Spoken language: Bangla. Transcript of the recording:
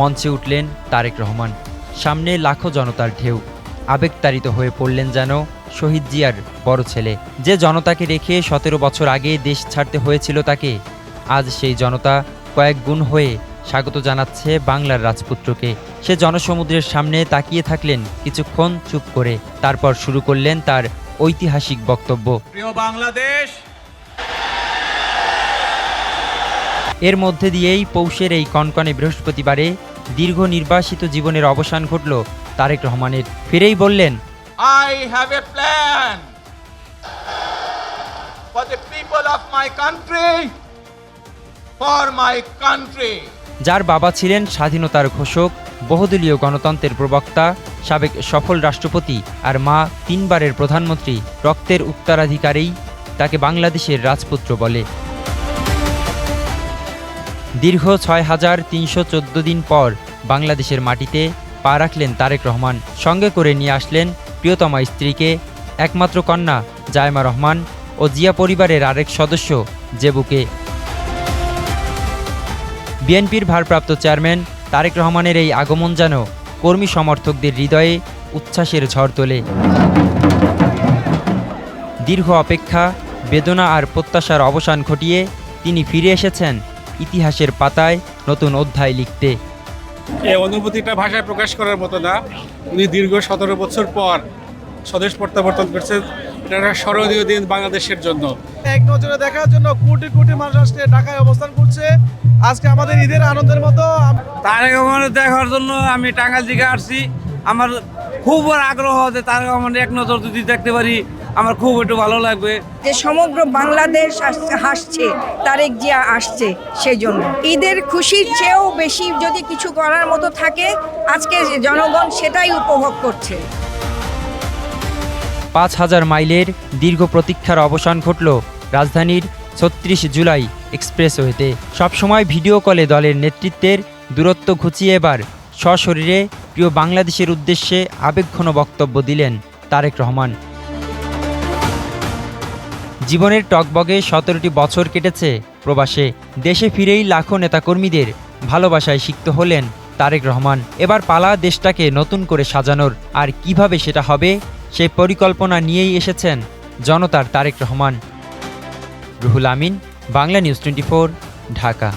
মঞ্চে উঠলেন তারেক রহমান। সামনে লাখো জনতার ঢেউ। আবেগতাড়িত হয়ে পড়লেন যেন শহীদ জিয়ার বড় ছেলে, যে জনতাকে রেখে ১৭ বছর আগে দেশ ছাড়তে হয়েছিল তাকে। আজ সেই জনতা কয়েক গুণ হয়ে স্বাগত জানাচ্ছে বাংলার রাজপুত্রকে। সে জনসমুদ্রের সামনে তাকিয়ে থাকলেন কিছুক্ষণ চুপ করে, তারপর শুরু করলেন তার ঐতিহাসিক বক্তব্য। প্রিয় বাংলাদেশ, এর মধ্যে দিয়েই পৌষের এই কনকনে বৃহস্পতিবারে দীর্ঘ নির্বাসিত জীবনের অবসান ঘটল তারেক রহমানের। ফিরেই বললেন, I have a plan for the people of my country, for my country. যার বাবা ছিলেন স্বাধীনতার ঘোষক, বহুদলীয় গণতন্ত্রের প্রবক্তা, সাবেক সফল রাষ্ট্রপতি, আর মা ৩ বারের প্রধানমন্ত্রী, রক্তের উত্তরাধিকারী, তাকে বাংলাদেশের রাজপুত্র বলে। দীর্ঘ ৬,৩১৪ দিন পর বাংলাদেশের মাটিতে পা রাখলেন তারেক রহমান। সঙ্গে করে নিয়ে আসলেন প্রিয়তমা স্ত্রীকে, একমাত্র কন্যা জায়মা রহমান ও জিয়া পরিবারের আরেক সদস্য জেবুকে। বিএনপির ভারপ্রাপ্ত চেয়ারম্যান তারেক রহমানের এই আগমন যেন কর্মী সমর্থকদের হৃদয়ে উচ্ছ্বাসের ঝড় তোলে। দীর্ঘ অপেক্ষা, বেদনা আর প্রত্যাশার অবসান ঘটিয়ে তিনি ফিরে এসেছেন ইতিহাসের পাতায় নতুন অধ্যায় লিখতে। এই অনুভূতিটা ভাষায় প্রকাশ করার মতো না। উনি দীর্ঘ ১৭ বছর পর স্বদেশ প্রত্যাবর্তন করছেন। এটা একটা স্মরণীয় দিন বাংলাদেশের জন্য। এক নজরে দেখার জন্য কোটি কোটি মানুষ আজকে ঢাকায় অবস্থান করছে। আজকে আমাদের ঈদের আনন্দের মতো তারেক রহমানের দেখার জন্য আমি টাঙ্গাইল থেকে আসছি। আমার খুব বড় আগ্রহ যে তারেক রহমানের এক নজর যদি দেখতে পারি আমার খুব একটু ভালো লাগবে। যে সমগ্র বাংলাদেশ হাসছে, তারেক জিয়া আসছে, সেই জন্য ঈদের খুশির চেয়েও বেশি যদি কিছু করার মতো থাকে আজকে জনগণ সেটাই উপভোগ করছে। ৫,০০০ মাইলের দীর্ঘ প্রতীক্ষার অবসান ঘটল রাজধানীর ৩৬ জুলাই এক্সপ্রেসওয়েতে। সবসময় ভিডিও কলে দলের নেতৃত্বের দূরত্ব ঘুচিয়ে এবার সশরীরে প্রিয় বাংলাদেশের উদ্দেশ্যে আবেগঘন বক্তব্য দিলেন তারেক রহমান। জীবনের টগবগে ১৭টি বছর কেটেছে প্রবাসে। দেশে ফিরেই লাখো নেতাকর্মীদের ভালোবাসায় সিক্ত হলেন তারেক রহমান। এবার পালা দেশটাকে নতুন করে সাজানোর, আর কিভাবে সেটা হবে সেই পরিকল্পনা নিয়েই এসেছেন জনতার তারেক রহমান। রুহুল আমিন, বাংলা নিউজ 24, ঢাকা।